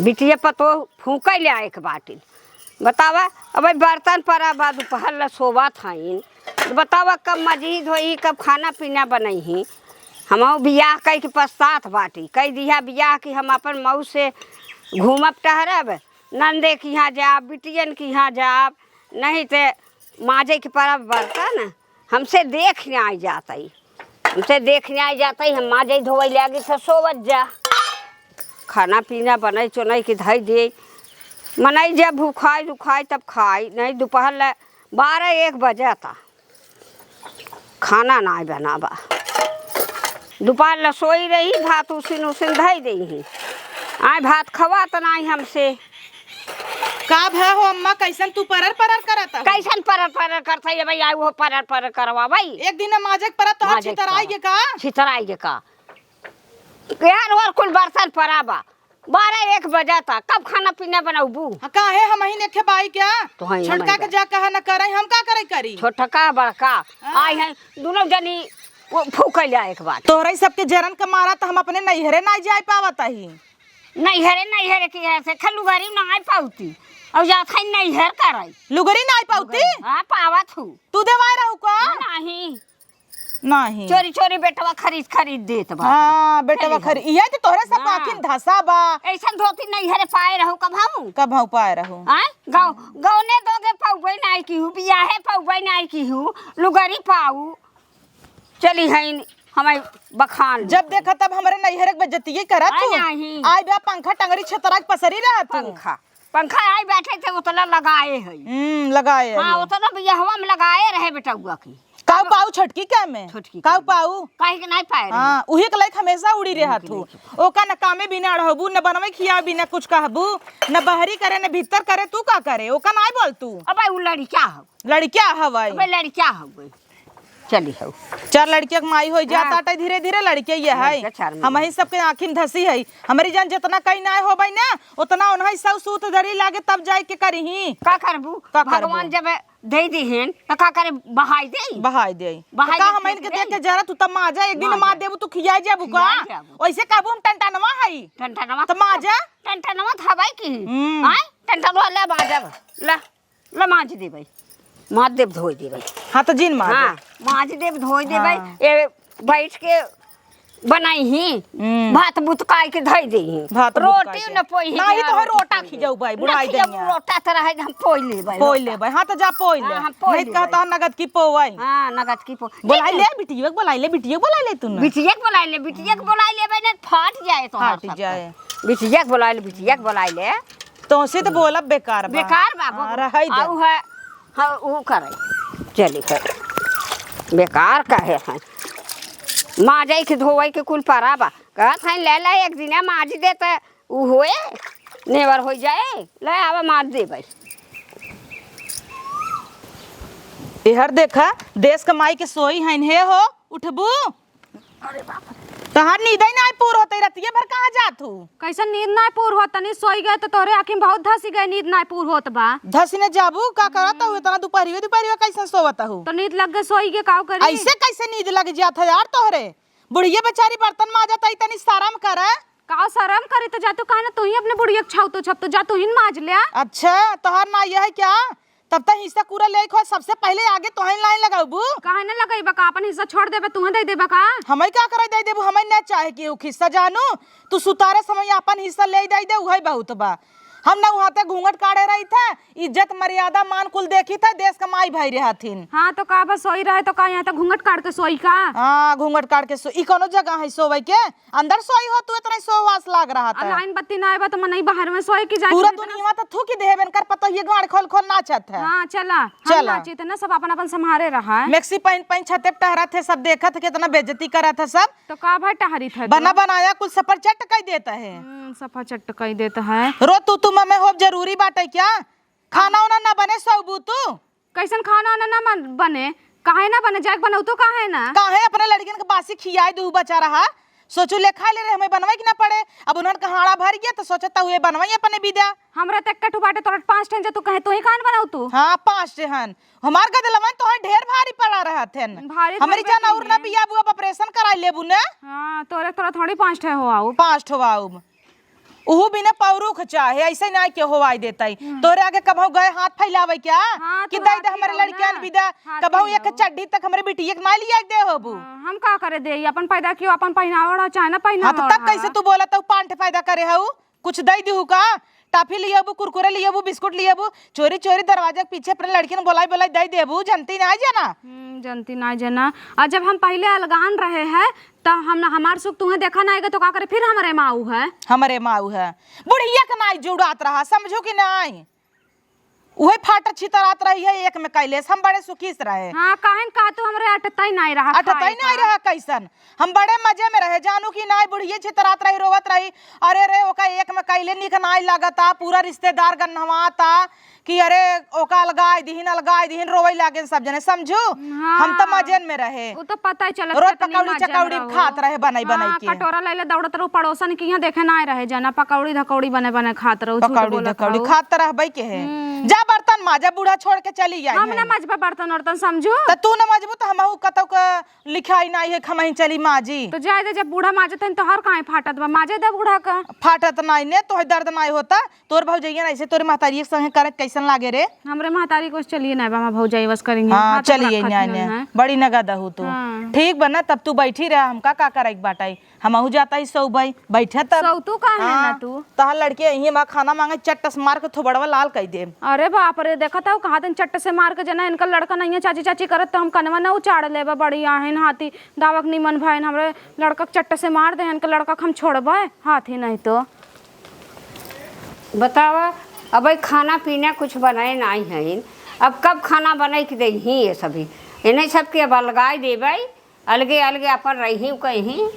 बिटिया पतो फूका ले आए के बाटी बतावा। अब बर्तन पड़ा बा दोपहर ला सोवा थाइन बतावा कब मजीद होई कब खाना पीना बनई। हम बियाह कई के पश्चात बाटी कई दिया बियाह कि हम अपन मऊ से घूमब टहरब नंदे के यहाँ जाब बिटियन के यहाँ जाब नहीं तो माजे के परब बर्तन हमसे देखने आ जाते हमसे देखने आ जाते हम माजे धोवे लगे तो सोवत जा खाना पीना बनई चुनई के धई दे मनई जब भूखाई दुखाई तब खाई नहीं दोपहर ला 12-1 बजे था खाना ना बनाबा दोपहर ला सोई रही भात उसिन धई दही आए भात खवा तो नहीं हमसे का भय हो अम्मा कैसन तू परर करता कैसन परर करता है भाई वो परर करवा भाई एक दिन माजक पर तो छितराई के का यार और कुल बर्तन पराबा 12-1 बजा था कब खाना पीना बनाऊ काहे हम ही नेखे बाई क्या छोटका के जा कहा न करे हम का करे करी छोटका बड़का आई है दोनों जनी वो फूकल जाए एक बार तोहरा सबके जरन के मारा तो हम अपने नैहरे ना जाए पावत ही नैहरे की है से खलुगरी ना आई पाउती और जात है नैहर कराई लुगरी ना आई पाउती हां पावत हूं तू देवाय रहू का नहीं चोरी बेटवा खरीद देत बा हां बेटवा खरीद ये तो तोहरे सब आखिन धसा बा ऐसन धोती नैहरे पाए रहू कब हम पाए रहू हां गांव ने दोगे पाउबई नाई की हूं बियाहे पाउबई नाई की हूं लुगरी पाऊ चली है हमें बखान जब देखा तब हमारे नैहर के बेइज्जती करा तू आई बा पंखा टंगरी छतरा के पसरी रहा तू पंखा आई बैठे थे उतना लगाए है लगाए हां उतना बियाहवा में लगाए रहे बेटुआ की काऊ पाऊ छटकी का में काऊ पाऊ काहे के नहीं पाए हां उही के लायक हमेशा उड़ी रहा तू ओका न कामे बिना रहबू न बनवे खिया बिना कुछ कहबू न बाहरी करे न भीतर करे तू का करे ओका नहीं बोल तू अबे उ लड़किया हवाई अबे लड़किया हवाई चली हो 4 लड़किया के माई हो जाता धीरे धीरे लड़किया ये है हम ही सबके आखिन धसी है हमारी जान जितना कहीं ना हो भाई ना उतना उन्हें सब सूत धरी लागे तब जाए के करही का करबू भगवान जब दे दीहन त का करे बहाई दे का हम इनके देख के जरा तू तब माजा एक दिन मार देबू तू खिया जाबू का ओइसे कहबू हम टंटनवा हई टंटनवा त माजा टंटनवा थबाई की हां टंटनवा ले माजा ले माज दे भाई माज देव धोई दे भाई हां तो जिन माज हां माज देव धोई दे भाई ये बैठ के बनाई ही भात बुतकाई के धई दे ही रोटी न पोई ही नहीं तो रोटा खिजाऊ भाई बुढ़ाई दे रोटा त रहे हम पोई ले भाई हां तो जा पोई ले नहीं कहता नगद की पोई हां नगद की पो बोलाई ले बिटिया बोलाई ले तू ना बिटिया के बोलाई ले भाई ने फट जाए तो फट जाए बिटिया के बोलाई ले तो से तो बोला बेकार बाबू रही दे आउ है हां वो करे चली कर बेकार काहे है माजे के धोवई के कुल पराबा कहत है ले एक दिन माज दे त उ होए नेवर हो जाए ले आवा माज दे भाई इहर देखा देश कमाई के सोई हन हे हो उठबू अरे बाप तहार नींद ही नहीं पूर होते रतिये भर कहां जात हूं कैसन नींद नहीं पूर होत नहीं सोई गए तो तोरे आंखें बहुत धसी गए नींद नहीं पूर होत बा धसी ने जाबू का करत हूं इतना दोपहरियो कैसे सोवत हूं तो नींद लग गए सोई के काऊ करी ऐसे कैसे नींद लग जात है यार तोहरे बुढ़िया बेचारी बर्तन माजत है तनी शर्म करे काऊ शर्म करी तो जा तू काहे ना तू ही अपने बुढ़िया छाव तो छप तो जा तू ही माज ले अच्छा तोहर ना ये है क्या तब तक हिस्सा पूरा ले खो सबसे पहले आगे तो ही लाइन लगाबू काहे ना लगाइबा का अपन हिस्सा छोड़ देबे तू दे देबा का हमें क्या करे दे देबू हमें ना चाहे कि हिस्सा जानू तू सुतारे समय अपन हिस्सा ले दे उहे बहुत बा हम ना वहां पे घूंघट काढ़े रही थे इज्जत मर्यादा मान कुल देखी था देश कमाई भाई रहथिन हां तो का बस सोई रहे तो का यहां तक घूंघट काट के सोई का हां घूंघट काट के सो ई कोनो जगह है सोवे के अंदर सोई हो तू इतना सोवास लाग रहा था लाइन बत्ती ना आएबा तो मन नहीं बाहर में सोई की जाए पूरा दुनिया तो थूकी देबेन कर पता ये गाड़ खोल नाचत है हां चला हम नाचित ना सब अपन संभारे रहा है मैक्सी पहन छते पे टहरा थे सब देखा था कितना बेइज्जती करा था सब तो का भाई टहरी था बना बनाया कुछ सफर चट कई देता है सफा चट कई देता है रो तू में हो जरूरी बात है क्या खाना वाना ना बने सोबू तू कैसन खाना वाना ना बने काहे ना बने जाके बनाऊ तो काहे ना काहे अपने लड़कियन के बासी खियाई दू बचा रहा सोचू ले खा ले रहे हमें बनवाई कि ना पड़े अब उन्हन का हाड़ा भर गया तो सोचता हुए बनवाई अपने विदा हमरा तक कटु बाटे तोर 5 टन जे तू कहे तो ही कान बनाऊ तू हां 5 टन हमार का दिलवन तो है ढेर भारी पड़ा रहा थे हमारी जान और ना बिया बुआ ऑपरेशन कराई लेबू ना हां तोरा थोड़ी 5 ठे हो आऊ 5 ठो आऊ उहू बिना पौरुख चाहे ऐसे ना के होवाई देता तोरे आगे कभू गए हाथ फैलावे क्या कि दई दे हमारे लड़कियन विदा कभू एक चड्डी तक हमरे बिटिया के माली आ दे होबू हम का करे दे अपन पैदा क्यों अपन पहनावड़ चाहे ना पहनावड़। हां तो तब कैसे तू बोला तो पांठ फायदा करे हऊ कुछ दई दिहू का टाफी लियाबू कुरकुरे लियाबू बिस्कुट लियाबू चोरी चोरी दरवाजे के पीछे अपने लड़की ने बोलाई बोलाई दई देबू जनती ना जाना जनती ना जना। और जब हम पहले अलगान रहे हैं तो हम हमार सुख तुम्हें देखा ना आएगा तो का करे फिर हमारे माऊ है बुढ़िया के नाई जुड़ात रहा समझो कि नहीं उहे फाट छितरात रही है एक में कैलेस हम बड़े सुखीस रहे। हां काहन का तो हमरे अटताई नहीं रहा कैसन हम बड़े मजे में रहे जानू कि नाई बुढ़िया छितरात रही रोवत रही अरे रे ओका एक में कैले निक नाई लगता पूरा रिश्तेदार गन्हवाता कि अरे ओका अलगाई दीहिन रोवे लागे सब जने समझू। हम तो मजे में रहे वो तो पता ही चलत रोज पकौड़ी चकौड़ी खात रहे बनाई के कटोरा लैले दौड़त रहो पड़ोसन के यहां देखे ना रहे जना पकौड़ी धकौड़ी बने खात रहो पकौड़ी खात रहबई के है जा बर्तन माजा बूढ़ा छोड़ के चली जाए हम ना मजबा बर्तन वर्तन समझू त तू ना मजबू त हमहू कतौ का लिखाई नहीं है खमही चली माजी तो जाय दे जब बूढ़ा माजत है तो हर काहे फाटत बा माजे दे बूढ़ा का फाटत नहीं ने तोहे दर्द नहीं होता तोर भौजैया ऐसे तोरे महतारी के संगे करे कैसन लागे रे हमरे महतारी को चलिए ना बा भौजाई बस करेंगे हां चलिए ने बड़ी नगद हूं तू ठीक बना तब तू बैठी रह हमका का करैक बाटाई हमहू जाता ही सौ भाई बैठे तब सौ तू काहे ना तू तहां लड़के यही मा खाना मांगे चट्टस मार के थोबड़वा लाल कई दे। अरे बाप रे देखा था कहा दिन चट्ट से मार के जना इनका लड़का नहीं है चाची चाची करत तो हम कनवा ना उचाड़ लेबा बड़ी आहेन हाथी दावक निमन भाई हमरे लड़का चट्ट से मार दे इनका लड़का हम छोड़बे हाथी नहीं तो बतावा अब खाना पीना कुछ बनाए नहीं है अब कब खाना बना के दे ही ये सभी इन्हें सबके अब अलगाई देबै अलगे अलगे अपन रही कहीं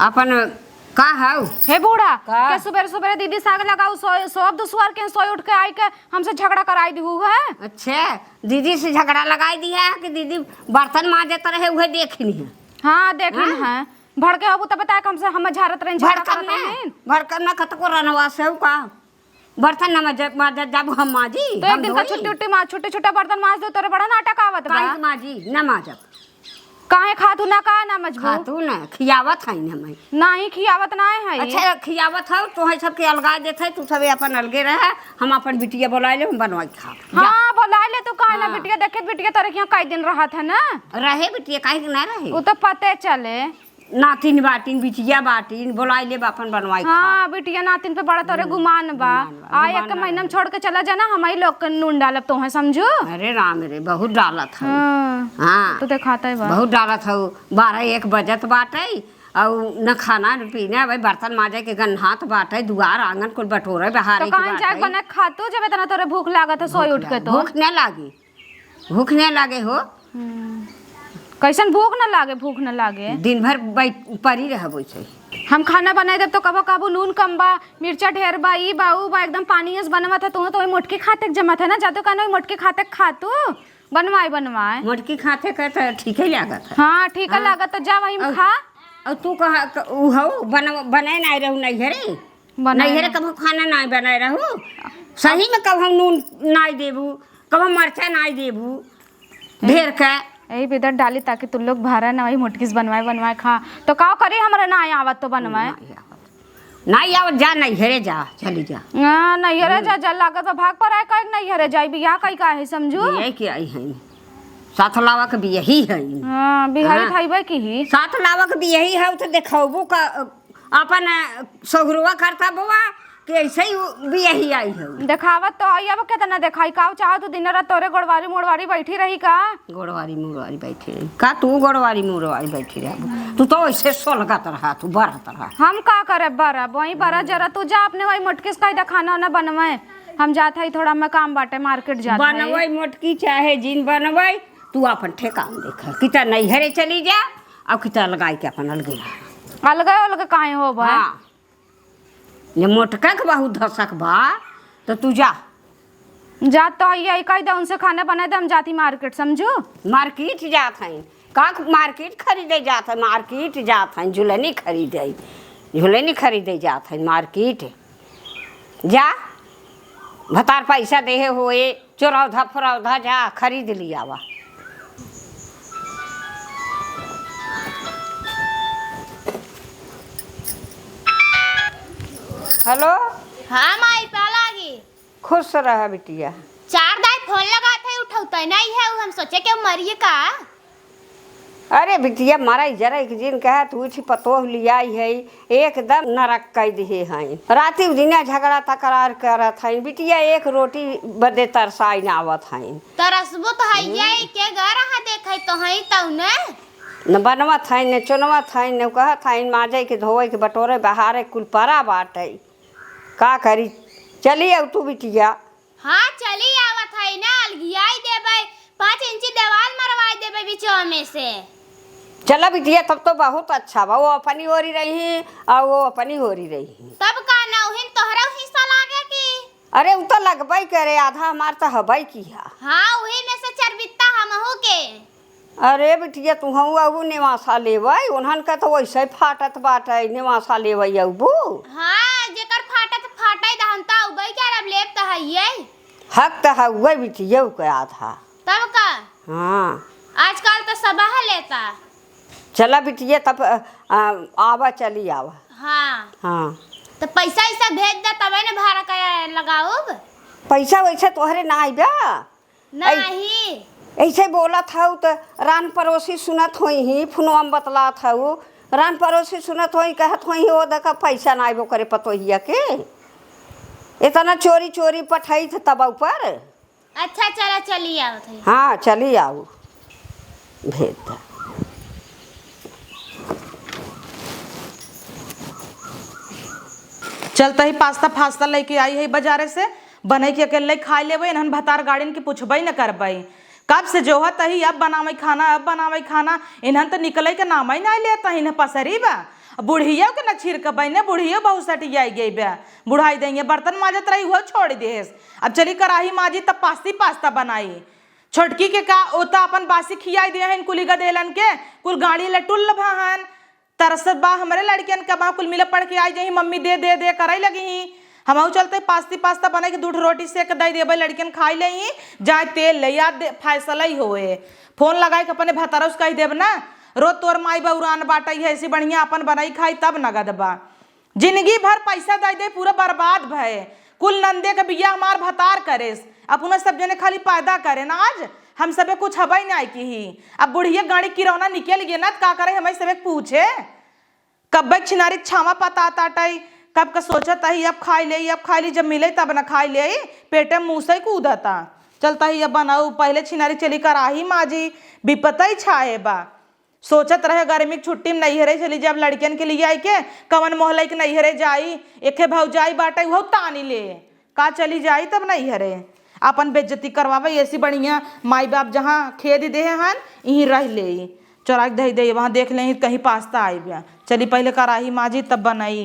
अपन का है हे बूढ़ा के सुबह सुबह दीदी साग लगाऊ सब दुसवार के सोई उठ के आई के हमसे झगड़ा कराई दी है। अच्छा दीदी से झगड़ा लगाई दी है कि दीदी बर्तन मांजत रहे हुए देखनी है। हाँ देखनी है भड़के हबू तो बताए हमसे हम झारत रहे भड़कन में कत को रनवा से का बर्तन न मांजत जब हम माजी तो एक दिन का छुट्टी छोटे बर्तन मांज दो तोरे बड़ा नाटक आवत बा माजी न माजब काहे खातू ना का ना मजबू खातू ना खियावत है हमें नहीं खियावत ना है। अच्छा खियावत है तो है सबके अलगा देते तू सब अपन अलगे रहे हम अपन बिटिया बोला ले हम बनवा के खा। हां बोला ले तू काहे ना बिटिया देखे बिटिया तोरे के कई दिन रहत है ना रहे बिटिया काहे ना रहे वो तो पते चले नातिन बाटिन बिटिया बाटिन बोला ले अपन बनवाई। हां बिटिया नातिन पे बड़ा तोरे गुमान बा आ एक महीना में छोड़ के चला जाना हमारी लोग के नून डालब तो है समझो। अरे राम रे बहुत डालत है। हां तो दिखाता है बहुत डालत है 12-1 बजत बाटे और न खाना न पीना भाई बर्तन माजे के गन्हात बाटे दुआर आंगन कुल बटोरे बहारे तो काहे जाके बना खातो जब इतना तोरे भूख लागत है सोई उठ के तो भूख न लागे हो कैसन भूख न लागे दिन भर परी रहबो छै हम खाना बनाए देब तो कबो कबो नून कम बा मिर्चा ढेर बा ई बाऊ बा एकदम पानीस बनवा था तो मोटकी खाते जमा था ना जातो कानो मोटकी खाते खातू बनवाए मोटकी खाते का तो ठीक ही लागत है। हां ठीक है लागत तो जा वही में खा और तू कहा उ हो बनाए नहीं रहू नहीं घरे कबो खाना नहीं बनाए रहू सही में कब हम नून नहीं देबू कब मिर्चा नहीं देबू ढेर का यही बेदर डाली ताकि तुम लोग भारा ना वही मोटकीस बनवाए खा तो का करे हमरा ना आवत तो बनवाए नहीं आवत जा नहीं हेरे जा चली जा नहीं हेरे जा लागत भाग पर आए कहीं नहीं हेरे जाई बियाह कई का है समझो ये की आई है साथ लावा के भी यही है। हां बिहारी थाईबे की ही साथ लावा के भी यही है तो देखबो का अपन सगरुआ करता बुआ कि ऐसे ही भी यही आई है देखावत तो आई अब केतना देखाई का चाहो तो दिन रात तोरे गोड़वारी मोड़वारी बैठी रही का गोड़वारी मोड़वारी बैठी रही का तू गोड़वारी मोड़वारी बैठी रही तू तो ऐसे सोलगत रहा तू बरत रहा हम का करे बरा वही बरा जरा तू जा अपने वही मोटकिस का इधर खाना ना बनवाए हम जात है थोड़ा मैं काम बाटे मार्केट जात है बनवाई मोटकी चाहे जिन बनवाई तू अपन ठेकान देख किता नहीं हरे चली जा और किता लगाई के अपन अलगे काहे हो बा ये मोटका के बहुत धसक बा तो तू जा तो यही कह दे उनसे खाना बना दे हम जाती मार्केट समझो मार्केट जात हैं का मार्केट खरीदे जात है मार्केट जात हैं झुलनी खरीदे जात है मार्केट जा भतार पैसा देहे होए चौरौधा फरौधा जा खरीद लिया वा हेलो। हाँ माई पालागी। खुश रह बिटिया। चार दाई फोन लगा थे उठौते नहीं है, हम सोचे कि मरिए का। अरे बिटिया मारा जरा एक दिन कहा तू पतोह लिया है एकदम नरक कह दिए हैं। राती दिन झगड़ा तकरार करत है बिटिया, एक रोटी बदे तरसाई ना आवत है। तरसबो तो है ये के गरा देखे तो है तौ ने न बनवत है न चुनवत है न कहत है माजे के धोए के बटोरे बहारे कुल परा बाटे का करी। चली अब तू बिटिया। हाँ चली आवत है ना, अलगियाई देबे 5 इंची दीवार मरवाई देबे बीचो में से। चला बिटिया तब तो बहुत अच्छा बा, वो अपनी ओरी रही और वो अपनी ओरी रही। तब का ना उहिन तोहरा हिस्सा लागे की। अरे उ तो लगबई करे, आधा हमार तो हबई की है। हाँ उही में से चरबित्ता हमहू के। अरे बिटिया तू हूँ अबू नेवासा लेवई, उन्हन का तो वैसे फाटत बाटे नेवासा लेवई अबू। हाँ जेकर फाटत फाटाई दहनता उबई के रब लेप त हइये। हक तो हुए बिटिया के आधा। तब का हाँ आजकल तो सबह लेता। चला बिटिया तब आवा चली आवा। हाँ हाँ तो पैसा ऐसा भेज दे तबे न भाड़ा का लगाऊब। पैसा वैसे तोहरे ना आई बा। नहीं ऐसे बोला था तो रान पड़ोसी सुनत होई ही फोनवा में बतला था रान पड़ोसी सुनत होई कहत होई वो देखा पैसा ना आइबो करे पतोहिया के इतना चोरी चोरी पठाई थे तब ऊपर। अच्छा चला चली आओ थी। हाँ चली आओ भेज दे। चलता ही पास्ता फास्ता लेके आई है बाजारे से, बने के अकेले खाई लेबै, इन्हन भतार गाड़िन के पूछबई न करबई। कब से जोहत ही अब बनावे खाना अब बनावे खाना, इन्हन तो निकले के नाम ही नहीं लेता इन्हें पसरी बा। बुढ़िया के न छिड़क बने बुढ़िया बहुत सटी आई गई बा, बुढ़ाई देंगे बर्तन माजत रही वो छोड़ देस। अब चली कराही माजी तब पास्ता बनाई। छोटकी के का ओता अपन बासी खियाई दे हन कुली गदेलन के कुल गाड़ी लटुल लभाहन तरसत बा हमरे लड़कियन का कुल मिल पढ़ के आई जही मम्मी दे दे दे करे लगी। हम चलते पास्ता बने के दूध रोटी सेक दई देबे लड़कियन खाई ले जाए तेल ले याद फैसला ही होए। फोन लगाए के अपने भतारस कही देब ना रोज तोर माई बउरान बाटई है ऐसी बढ़िया अपन बनाई खाई तब नगद बा। जिंदगी भर पैसा दे दे पूरा बर्बाद भय कुल नंदे के बिया हमार भतार करेस अपना सब जने खाली पैदा करे ना। आज हम सबे कुछ हबई नहीं की ही। अब बुढ़िया गाड़ी किरौना निकल गए ना का करे हमें सबे पूछे कब छिनारी छावा पता ताटई कब का सोचता ही अब खाई ले जब मिले तब न खाई ले पेटे मुँह से कूदता। चलता ही अब बनाऊ पहले छिनारी चली कर आही माजी विपता ही छाए बा। सोचत रहे गर्मी की छुट्टी में नैहरे चली जब लड़कियन के लिए आई के कवन मोहल्ले के नैहरे जाई एके भौजाई बाटे वो तानी ले का चली जाई तब नैहरे अपन बेइज्जती करवावे ऐसी बढ़िया माई बाप जहाँ खेद दे हन यहीं रह ले चौराक दही दे वहाँ देख ले कहीं पास्ता आई बा। चली पहले कराही माजी तब बनाई।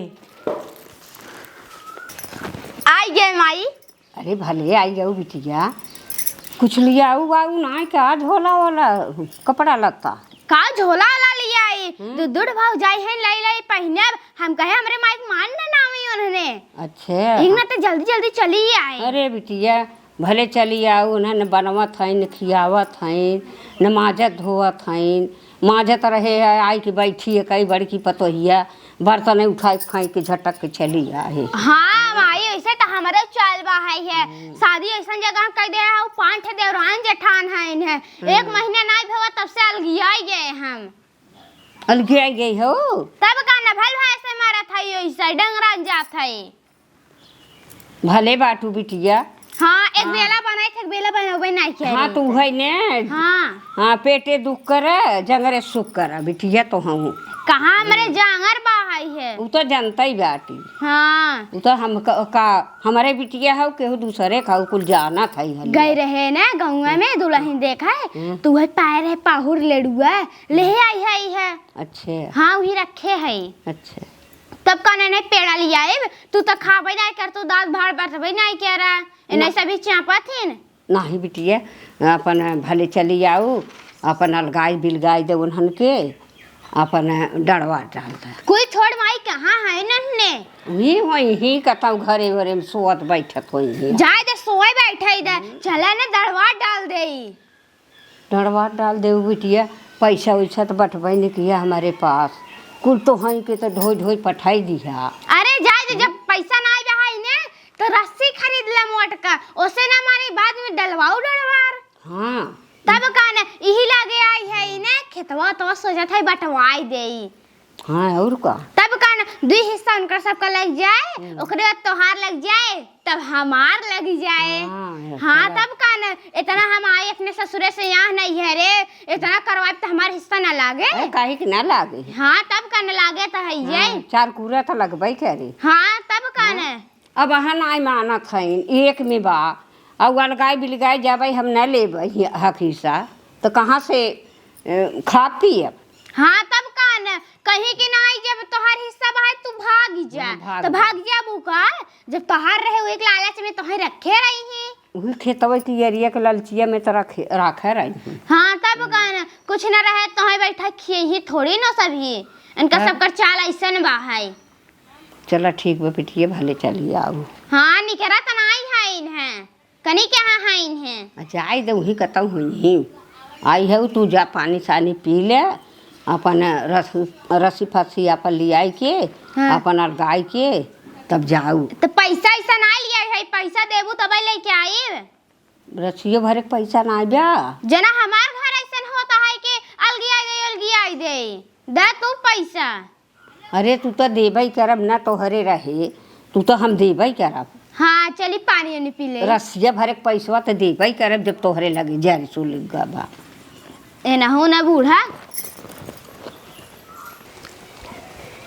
आई गए माई। अरे भले आई जाओ बिटिया कुछ लिया आऊ ना क्या झोला वाला कपड़ा लगता का झोला वाला लिया आई दूध भाव जाई है लाई पहने हम कहे हमरे माइक मान ना नामी उन्होंने। अच्छा इतना तो जल्दी जल्दी चली आई। अरे बिटिया भले चली आओ उन्हें न बनवत हैं न खियावत हैं न माजत धोवत हैं माजत रहे आई कि बैठी है कई बड़की पतोहिया बर्तन उठाई खाई के झटक के चली आए। हाँ माई ऐसे तो हमारे चल बा है शादी ऐसा जगह कह दे है 5 देवरान जेठान है इन्हें 1 महीना नहीं भवा तब से अलगियाई गए हम। अलगियाई गई हो तब का न भल भाई से मारा था ऐसा डंगरा जात है। भले बाटू बिटिया। हाँ एक बेला बनाई थे बेला बनावे नहीं किया। हाँ तू है ने। हाँ पेटे दुख करे जंगरे सुख करे बिटिया तो हूँ कहाँ हमारे जांगर बाहाई है वो तो जानता ही बाटी। हाँ वो तो हम का हमारे बिटिया है केहू दूसरे खाऊ कुल जाना था गए रहे ना गौवा में दुल्हन देखा है तू है पाए रहे पाहुर लेडुआ ले आई है। अच्छा हाँ वही रखे है। अच्छा तब कहने नहीं पेड़ा लिया तू तो खाबे नहीं कर तू दाल भाड़ बैठबे नहीं कह रहा इन्हें सभी चापा थी नहीं बिटिया अपन भले चली आओ अपन अलगाई बिलगाई दे उन्हन के अपन डरवा डाल दे कोई छोड़ माई कहाँ है नन्हे वही वही कतौ घरे घरे में सोत बैठत होई जाए दे सोए बैठे दे चला ने दड़वा डाल दे डरवा डाल दे बिटिया पैसा वैसा तो बटबे नहीं किया हमारे पास कुल तो हई के तो ढोई ढोई पठाई दिया। अरे जाए दे जब पैसा ना सोचत है बंटवाई देई। हाँ और का तब का न 2 हिस्सा उनका सबका लग जाए, ओकरे बाद तोहार लग जाए, तब हमार लग जाए। हाँ तब का न इतना हम आए अपने ससुरे से यहाँ नहीं है रे, इतना करवाए तो हमार हिस्सा न लागे। काहे कि ना लागे। हाँ तब का न लागे तो है ये। 4 कूड़ा तो लगबई करे। हाँ तब का न अब अहाँ नाई मानत हईन एक में बा और अलगाई बिलगाई जाबई हम न लेबई हक हिस्सा तो कहाँ से खा पियब। हाँ तब का न कहीं कि नहीं जब तोहार हिस्सा बा तू भाग जा तो भाग जा बुका, जब तोहार रहे वो एक लालच में तोहे रखे रही ही वही खेतवे की एरिया के ललचिया में तो रखे रही। हाँ तब का न कुछ न रहे तोहे बैठा खिए ही थोड़ी न सभी इनका सबकर चाल ऐसन बा है। चला ठीक बा पिटिए भले चलिए आओ। हाँ निकरा त नहीं है इन्हें कनी के हाँ है इन्हें जाए दे वही कतऊ हुई आई है तू जा पानी सानी पी ले अपन रस्सी फस्सी अपन लियाई के अपन अलगाई के तब जाऊ। तो पैसा ऐसा ना लिया है, पैसा देबू तब लेके आई। रस्सियों भरे के पैसा ना बा जना हमार घर ऐसा होता है कि अलगी आई दे तू पैसा। अरे तू तो देबई करब ना तोहरे रहे तू तो हम देबई करब। हाँ चली पानी नहीं पी ले। रस्सिया भरे के पैसा तो देबई करब जब तोहरे लगे जारी सो लगा बा। ए ना हो ना बूढ़ा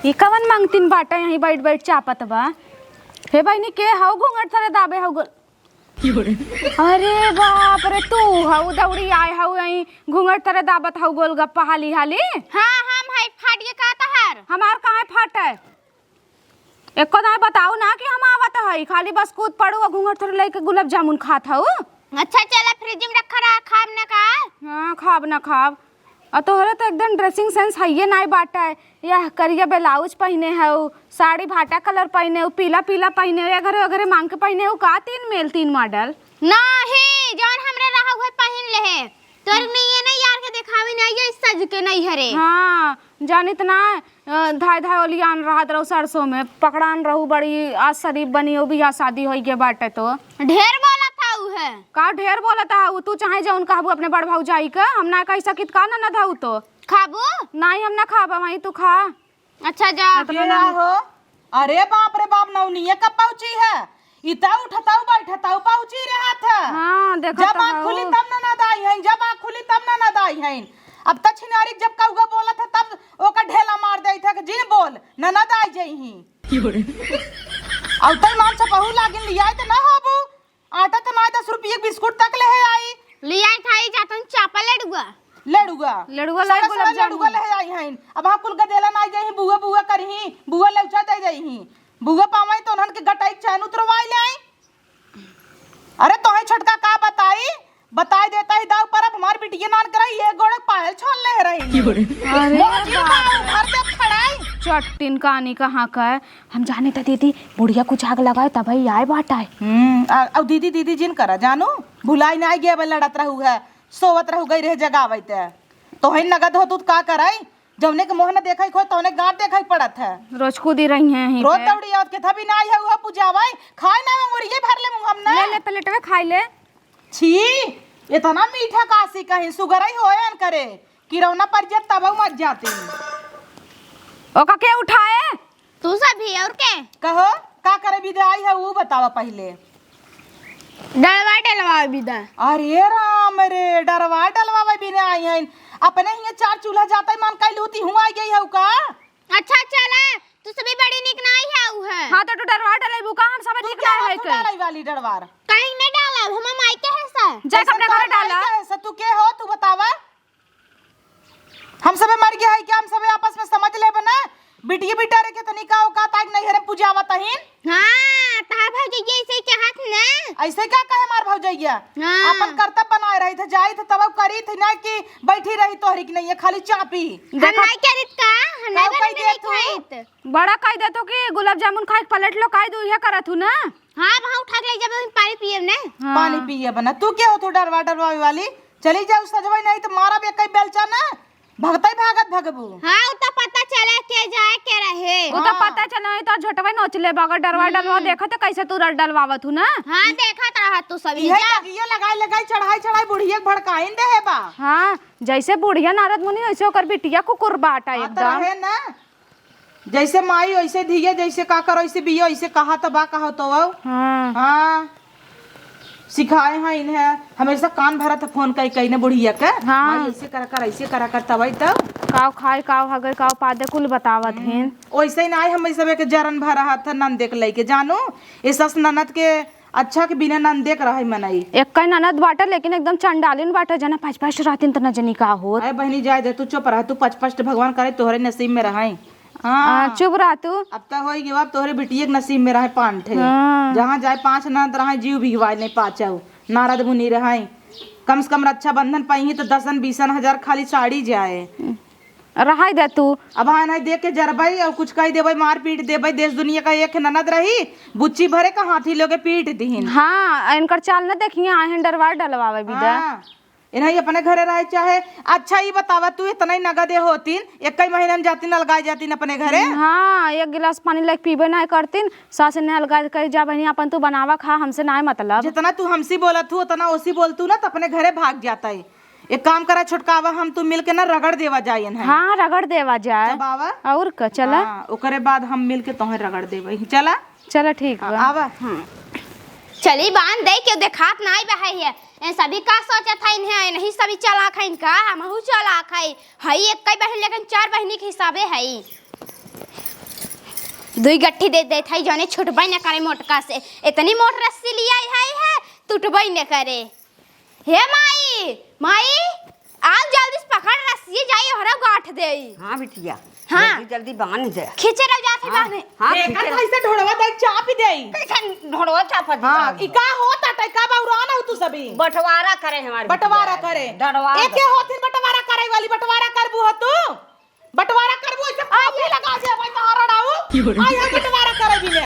ये कवन मांगतीन बाटा यहीं बैठ बैठ चापत बा। हे भाई ने के हाउ घूंघट थरे दाबे हाउ गोल। अरे बाप रे तू हाउ दौड़ी आए हाउ यहीं घूंघट थरे दाबत हाउ गोल गप्पा हाली हाली। हाँ हम है फाट के का तहर हमार कहाँ फट है एको दाए बताओ ना कि हम आवत है खाली बस कूद पड़ू और घूंघट थरे लेके गुलाब जामुन खात हूँ। अच्छा चला फ्रिज में रखा रहा खाब ना का। हाँ खाब ना खाब और तोहरे तो एकदम ड्रेसिंग सेंस है नहीं बाटा है। यह करिया ब्लाउज पहने है साड़ी भाटा कलर पहने हो पीला पीला पहने हो अगर अगर मांग के पहने हो का 3 मेल 3 मॉडल नहीं जौन हमरे रहा हुए पहन ले है तोर नहीं है ना यार के दिखावी नहीं है सज के नहीं हरे। हाँ जानित ना धाय धाय ओलियान रहत रहो सरसों में पकड़ान रहू बड़ी आज शरीफ बनी हो बियाह शादी हो गए बाटे तो ढेर बोला था उ है का ढेर बोलता है तू चाहे जौन कहबू अपने बड़ भौजाई का हम ना कह सकित का ना धाऊ तो खाबू नहीं हम ना खाबा वही तू खा। अच्छा जा क्या हो अरे बाप रे बाप नौनिया कब पहुंची है इता उठताऊ बैठताऊ पहुंची रहा था। हाँ देखो जब आँख खुली तब ना दाई है जब आँख खुली तब ना दाई है। अब तक छिनारी जब कौगा बोला था तब ओका ढेला मार दे था जिन बोल ना दाई जई अब तक मान छपहू लागिन लिया तो ना होबू आटा तो ना 10 रुपये बिस्कुट तक ले आई लिया था जातन चापा लड़ुआ लड़ुआ लाई गुलाब लड़ुआ ले आई हैं। अब हाँ कुल गदेला ना जाई बुआ बुआ करही बुआ लौचा दे जाई बुआ पावाई तो उन्हन के गटाई चैन उतरवाई ले आई। अरे तोहे छोटका का बताई देता ही दाव पर अब हमार बिटिया नान कराई ये गोड़े पायल छोड़ ले रही। अरे घर पे खड़ाई चट्टिन कहानी कहाँ का है हम जाने था दीदी बुढ़िया कुछ आग लगाए तब ही आए बाटा है। अब दीदी जिन करा जानो भुलाई ना गया लड़त रहू है सोवत रहू गई रहे जगावे तो है नगद हो तू का कराई जौने के मोहन देखई खो तौने गांठ देखई पड़त है रोज खुद ही रही है यहीं रोज पे। दौड़ी आवत के थबी ना आई है वो पूजावाई खाए ना अंगुरिये भर ले मुंह हम ना ले प्लेट में खाई ले। छी इतना मीठा कासी कहीं सुगर ही होयन करे किरौना पर जब तब मत जाती ओका के उठाए तू सभी और के कहो का करे विदाई है वो बतावा पहले डलवा डलवा बिदा। अरे राम रे डरवा डलवा बिना आई है अपने ही 4 चूल्हा जाता ही मान कई लूती हूँ आई गई है का। अच्छा चला तू सभी बड़ी निक नहीं है उ है। हाँ तो डरवा डले बुका हम सब ठीक ना है के डालाई वाली डरवार कहीं न डाला हम माई के है सा जा अपने घर डाला ऐसा तू के हो तू बतावा हम सबे मर गया है क्या हम सबे आपस में समझ ले बना बिटिया बिटा रे के तनी का औकात आग नहीं हरे पूजावा तहिन। हां ता भौजी ऐसे चाहत ना ऐसे क्या कहे मार भौजैया अपन कर्तव्य बनाए रही थे जाई थे तब करी थी ना कि बैठी रही तोहरी की नहीं है खाली चापी हम नहीं करित का हम नहीं कह दे खाइत बड़ा कह दे तो कि गुलाब जामुन खाए पलट लो काई दू ये करत हूं ना। हां भाऊ उठा ले जब हम पानी पिए ना पानी पिए बना तू क्या हो तू डरवा वाली चली जाओ सजवाई नहीं तो मारा बे कई बेलचा ना भगतई भागत भगबू। हाँ उ तो पता चले के जाए के रहे। वो तो पता चला तो झटवे नोच ले बगर डरवा डलवा देखा तो कैसे तू डलवावत हूं ना। हाँ देखत रहा तू सब ये लगियो लगाई चढ़ाई बुढ़िया भड़काइन दे है बा। हाँ जैसे बुढ़िया नारद मुनि वैसे ओकर बिटिया कुकुर बाटा एकदम है ना, जैसे माई वैसे धिया, जैसे का करो वैसे बियो, वैसे कहा तो बा कहा तो हाँ हाँ सिखाए हैं इन्हें, हमेशा कान भरा था फोन कई कई ने बुढ़िया के। हाँ। माई ऐसे करा कर तब काव खाए काव हगर काव पादे कुल बतावत हैं। वैसे ही ना हम सब के जरन भरा हाथ नंद देख लेके जानू ये सस ननद के अच्छा के बिना नंद देख रहा है मनई। एक कई ननद बाटा लेकिन एकदम चंडालिन बाटा जना 5-5 रातिन त न जनी का होत। अरे बहनी जाए दे, तू चुप रह, तू 5-5 भगवान करे तोहरे नसीब में रहे। हाँ चुप रह तू। अब तक हो गई अब तोहरे बिटिया के नसीब में रहे 5 ठे। हाँ। जहाँ जाए 5 ननद रहे जीव भी गवाए नहीं 5 नारद मुनि रहे। कम से कम रक्षाबंधन पाई तो 10-20 हजार खाली साड़ी जाए। रहाई दे तू। अब हाँ नहीं देख के जरबई और कुछ कही देबई, मार पीट देबई। देश दुनिया का एक ननद रही बुच्ची भरे का हाथी लोगे पीट दीन। हाँ इनकर चाल न देखिए आहें डरवा डलवावे बिदा। हाँ, इन्हें अपने घरे रहे चाहे। अच्छा ही बतावा तू इतना ही नगदे होतीन, एक ही महीने में जातीन अलगाई जातीन अपने घरे। हाँ एक गिलास पानी लेके पीबे ना करतीन सास ने अलगा कर जा बहनी अपन तू बनावा खा हमसे ना मतलब। जितना तू हमसे बोलत हूँ उतना ओसी बोलतू ना तो अपने घरे भाग जाता है। एक काम करा छुटकावा, हम तू मिल के ना रगड़ देवा जाए। हाँ रगड़ देवा जाए बाबा और का चला। हाँ, ओकरे बाद हम मिल के तोहे रगड़ देवे। चला चला ठीक बा। आवा। चली बांध दे के देखात नहीं बहाई है। ए सभी का सोचत है इन्हें नहीं सभी चला खाइन का हमहू चला खाई हई एक कई बहन लेकिन 4 बहनी के हिसाबे हई 2 गट्ठी दे देत हई जने छुटबई न करे मोटका से। इतनी मोट रस्सी लिया है टूटबई न करे। हे माई माई आओ जल्दी से पकड़ रस्सी जाई हरा गांठ देई। हाँ बिटिया हाँ। जल्दी बांध दे। खींचे रह जात है बाने। हाँ एकर कैसे ढोड़वा दे चाप ही देई। कैसे ढोड़वा चापा दी। हाँ ई का होता टे का बाउराना हो तू सभी। बंटवारा करे हमारे बंटवारा करे डरवा एके होथिन बंटवारा करे वाली। बंटवारा करबू हो तू, बंटवारा करबू ऐसे कॉफी लगा दे भाई तारा डाऊ। आई हम बंटवारा करे बिने।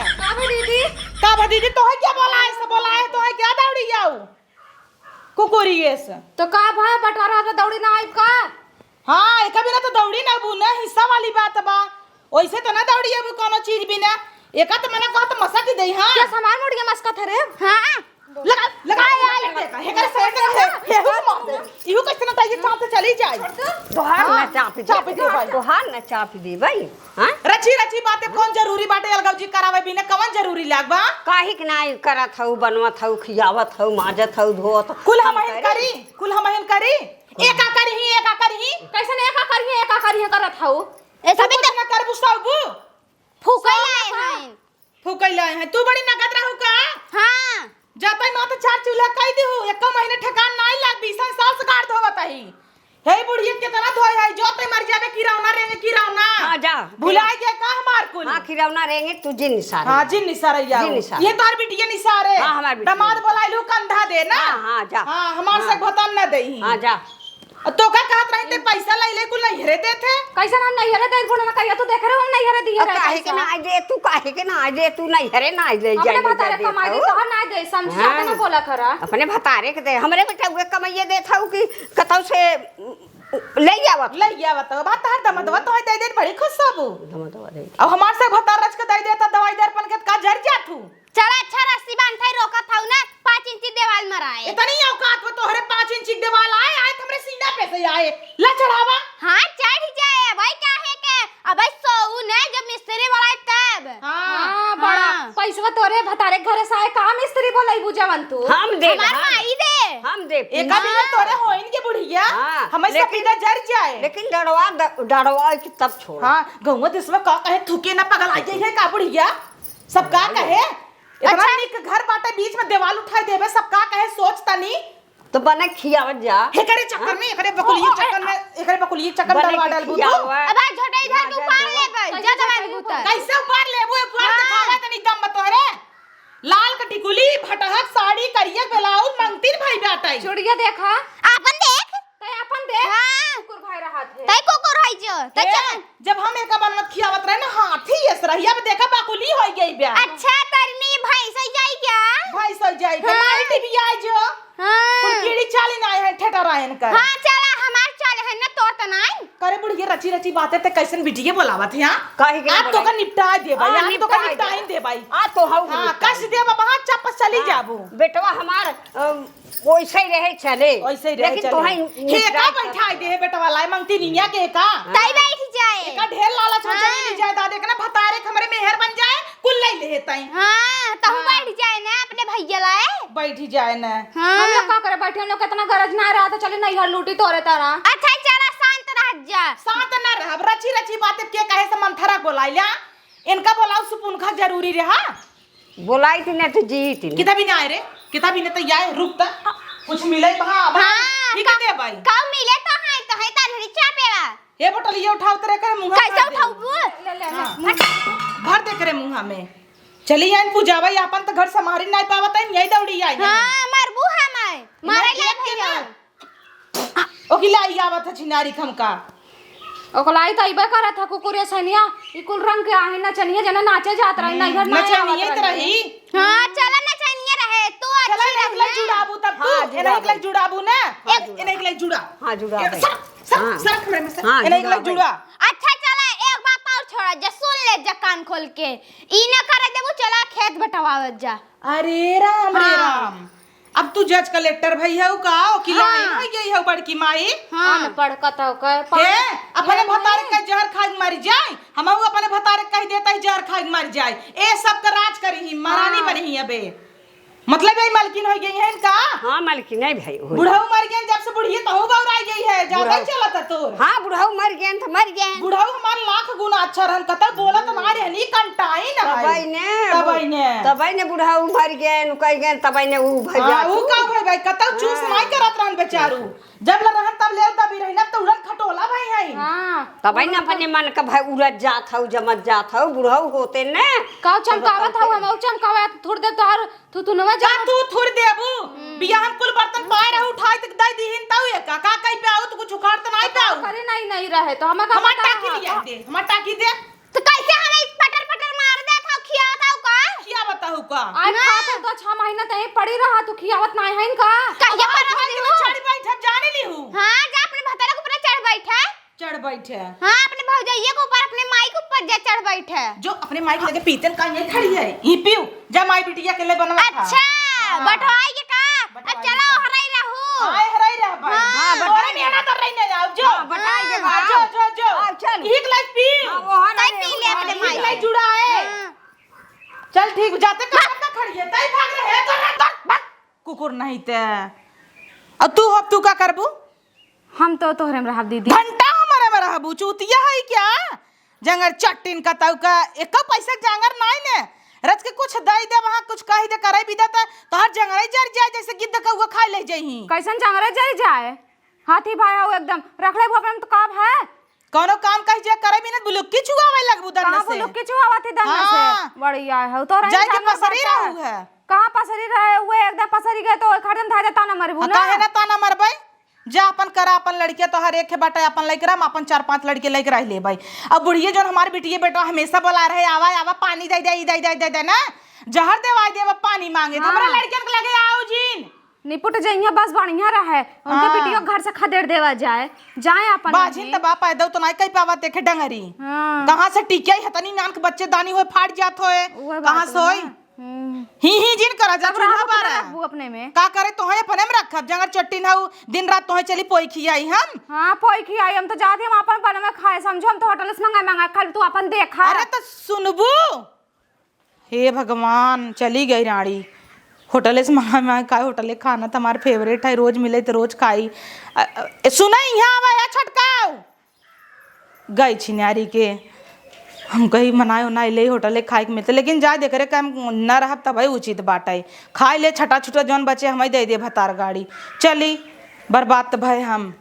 का बा दीदी तोहे क्या बोला है से बोला है तोहे क्या दौड़ी जाऊ कुकुरिए से। तो का भाई बटवारा में दौड़ी ना आई का। हाँ एक बिना तो दौड़ी ना बू ना हिस्सा वाली बात बा। वैसे तो ना दौड़ी अब कोनो चीज बिना एका तो मैंने कहा तो मसा की दई। हाँ क्या सामान मुड़ गया मस्का थे रे। हां लगा हे करे समझ है हे हो मार दे इहो कैसे ना ताई चाप से चली जाए। तोहार न चाप दे भाई। तोहार न चाप दे भाई। हां रची बातें कौन जरूरी बाटे अलगव जी करावे बिना कवन जरूरी लागबा। काहे के नाई करत हऊ बनवत हऊ खियावत हऊ माजत हऊ धोत कुल हमहिन करी एका करही कैसे ने एका करिए करत हऊ। ए सभी तो ना करबू सबू फूकैला है। फूकैला है। तू बड़ी नगद रहू का। हां जाता ना तो 4 चूल्हा कई देहू एक महीने ठेकान नहीं लाग 20 साल से गाड़ धोवत ही। हे बुढ़िया कितना धोई है जो ते मर जावे किरौना रेंगे किरौना। हां जा भुलाए गया का हमार कुल। हां खिरौना रेंगे तुझे निसार। हां जिन निसारैया जिन निसार। ये तार बिटिया निसारे। हां हमार बिटिया दमाद बोलाइलू कंधा दे ना। हां जा। हां हमार से भतन ना देही। हां जा। तो का कहत रही ते पैसा ले कुल नहीं हेरे देथे। कैसे हम नहीं हरे दे गुण ना कहिया तू देख रहे हम नहीं हरे दिए रे। काहे के ना आ जे तू काहे के ना आ जे तू नहीं हरे ना ले जाए। अपने भतारे कमाई दे तो ना दे समझा के ना बोला खरा। अपने भतारे के दे हमरे बेटा हुए कमाइए दे था कि कतौ से ले आवत बात हर दमदवा तो दे दे बड़ी खुश सबू। दमदवा दे अब हमार से भतार रच के दे देता दवाई दर्पण के का जर जाथू। चला अच्छा रस्सी बांध थाई रोकत हऊ ना 5 इंची देवाल मराए। इतनी औकात में तोहरे 5 इंच की दीवार आए हमरे सीना पे से आए ला चढ़ावा। हां चढ़ जाए भाई काहे के अब सोऊ ने जब मिस्त्री बोलाए तब। हां बड़ा पैसा तोरे भतारे घर से आए का मिस्त्री बोलाई बुझावन तू। हम दे हमार माई दे। हम दे एका दिन तोरे होइन के बुढ़िया हमें से पीदा जर जाए। लेकिन डरवा कि तब छोड़। हां गौवा देशवा का कहे थूके ना पगल आ जाई है का बुढ़िया सब का कहे। इतना निक घर बाटे बीच में दीवार उठाई देबे सब का कहे सोच तनी तो बने खियावत जा। एकरे चक्कर में एकरे बकुलिए चक्कर डलवा डाल बू। अब झोटे इधर तू पार ले गई जा दवा बूता। कैसे ऊपर लेबो ऊपर दिखावे तनी दम तोरे। लाल का टिकुली भटहक साड़ी करिया ब्लाउज मंगतीर भाई बाटाई। चूड़िया देखा अपन देख तय अपन देख। हां कुकुर भाई रहा थे तय कुकुर है जो तय चल। जब हम एका बनवत खियावत रहे ना हाथी एस रहिया पे देखा बाकुली होई गई बया। अच्छा तरनी भाई सही जाई क्या भाई सो जाई हमारी टीवी आई जो। हां कुल कीड़ी चाली ना है ठेठा रहन कर। हां चला हमार चल है ना तोर त नहीं करे रची रची बातें ते कैसन बिटिया बोलावत है हां काहे के आप तो का निपटा दे भाई हाँ, आप तो का निपटा निपटा दे। दे भाई आ तो हऊ हां कस दे बाबा हां चपस चली जाबू बेटवा हमार वैसे ही रहे चले ऐसे ही रहे लेकिन चले तोहाई हे का बैठा दे बेटा वाला मांगती निया के का तई बैठ जाए का ढेर लालच हो जाए जायदाद एक ना भतारे हमरे मेहर बन जाए कुल ले ले तई हाँ तहु बैठ जाए ना अपने भैया लाए बैठी जाए ना हम लोग का करे बैठे हम लोग कितना गरज ना रहा तो चले नहीं हर लूटी तोरे तारा अच्छा चला शांत रह जा साथ ना रह रची रची बातें के कहे से मंथरा बोलाइला इनका बोलाओ सुपुनखा जरूरी रहा बोलाई थी ना तो जी थी किता भी ना आए रे किता भी ना तो याए रुक ता कुछ मिले भा हाँ, ठीक है भाई कब मिले तो है तारी चापेवा ये बोतल ये उठाओ तेरे करे मुंह कैसे उठाऊ भर दे करे मुंह में चली आइन पूजावा अपन तो घर संभारी नहीं पावत है यही दौड़ी आई हाँ मरबू हम मारे ले भैया ओकिला आई आवत है छिनारी खमका ओकलाई तइबे करत था कुकुरे सनिया ई कुल रंग के आहे ना चनिया जना नाचे जात रही नहीं घर नचा नहीं तो रही हाँ चला ना चाहिए रहे तू चला अच्छी एक लग जुड़ाबू तब तू हाँ, एक लग जुड़ाबू ना एक- एक लग जुड़ा हाँ जुड़ा एक भाई। सर सर हाँ। सर खड़े में सर हाँ, एक जुड़ा लग जुड़ा अच्छा चला एक बात और छोड़ा जा सुन ले जा कान खोल के ई ना करे देबू चला खेत बटवावत जा अरे राम रे राम अब तू जज कलेक्टर भाई है का वकीला हाँ। है यही है बड़की माई हाँ अनपढ़ कतौ के हे अपने भतारे का जहर खाई मर जाए हमहू अपने भतारे कह देता है जहर खाई मर जाए ए सब का राज करी ही महारानी बनी ही अबे मतलब यही मालकिन हो गई है इनका हाँ मालकिन नहीं भाई होई। बुढ़ऊ मर गए जब से बुढ़िया तो हो गौराई गई है ज्यादा बुढ़ऊ। चला था तोर हाँ बुढ़ऊ मर गए तो मर गए बुढ़ऊ हमार लाख गुना अच्छा रहन कता बोला तो ना रहनी कंटाई ना तबई ने तबई ने बुढ़ऊ मर गए नु कह गए तबई ने ऊ भैया हां वो का भाई कता चूस नहीं करत रहन बेचारू जब ल रहन तब ले तब रही ना तो उड़न खटोला भाई है हां तबई ने अपने मन का भाई उड़त जात हऊ जमत जात हऊ बुढ़ऊ होते ने का चमकावत हऊ हम चमकावत थोड़ दे तोहर तू नवा जा तू थुर देबू बियाहन कुल बर्तन पाए रहू उठाई तक दई दीहिन ताऊ ये का कई पे आऊ तो कुछ उखाड़ तो नहीं पे आऊ करे नहीं रहे तो हमें का हमार टाकी लिया दे हमार टाकी दे तो कैसे हमें पटर पटर मार दे था खिया था का क्या बताऊ का आज खाते तो 6 महीना तई पड़ी रहा तू खियावत नहीं है इनका कहिया पर चढ़ बैठ जाने ली हूं हां जा अपने भतारा के ऊपर चढ़ बैठा चढ़ बैठे हां अपने भौजाइये के ऊपर अपने माई के ऊपर जा चढ़ बैठा जो अपने माई के लगे पीतन का ये खड़ी है ई पीऊ जा माई बिटिया के लिए बनवा था अच्छा बटवाई के का अब चलो हराई रहू आए हराई रह भाई हाँ, बटाई बटाई मेरा कर रही ने जाओ जो हाँ, बटाई के हाँ, भाव। जो हाँ, चल। एक लाइक पी हाँ, वो हाँ तई नहीं, पी ले वो अपने हाँ माई एक नहीं। लाइक जुड़ा है चल ठीक जाते का खड़ी है तई भाग रहे कर कुकुर नहीं ते अब तू का करबू हम तो तोहरे में रहब दीदी घंटा हमारे में रहबू चूतिया है क्या जंगर चट्टिन का ताऊ का एक पैसा जंगर नहीं ने रच के कुछ दई दे वहां कुछ कही दे करे भी देता तो हर जंगरे जर जाए जैसे गिद्ध कौवा खा ले जही कैसन जंगरे जरी जाए हाथी भाई हो एकदम रखले भोपे में तो काब है कोनो काम कही जे करे भी ना बुलुक्की छुआवे लगबू दन कहां से बोलो के चुहावा थी दंगा हाँ। से बढ़िया है तो जाए के पसरी रहू है कहां पसरी रहे हुए एकदम पसरी गए तो खड़न था जाता ना मरबू ना काहे ना ताना मरबै जा अपन करा अपन लड़के तो हर एक के बाटा अपन लेकर हम अपन 4-5 लड़के लेकर रह ले भाई अब बुढ़िए जो हमारे बिटिए बेटा हमेशा बोला रहे आवा आवा पानी दे ना जहर देवाई देव पानी मांगे तो हमरा लड़कियन के लगे आओ जीन निपुट जइया बस बढ़िया रहे उनके बेटियों घर से खदेड़ देवा जाए जाए अपन बाजिन त बाप पैदा तो नहीं कई पावा देखे डंगरी हां कहां से टिकिया हतनी नान के बच्चे दानी होए फाट जात होए कहां से होई ही जिन करा जा चूल्हा बारा वो अपने में का करे तो है अपने में रखब जंगर चट्टी ना दिन रात तो है चली पोई खियाई हम हां पोई खियाई हम तो जाते हम अपन बन में खाए समझो हम तो होटल से मंगा खा तू अपन देखा अरे तो सुनबू हे भगवान चली गई रानी होटल से मंगा का होटल खाना तो हमारा फेवरेट है रोज मिले तो रोज खाई सुना यहाँ आवा है छटकाओ गई छिनारी के हम कहीं मनाए उनाए ले होटल खाए के मिलते लेकिन जा देख रे काम न रहब तब भाई उचित बाटे खाए ले छटा छुटा जौन बचे हमें दे दे भतार गाड़ी चली बर्बाद तो भाई हम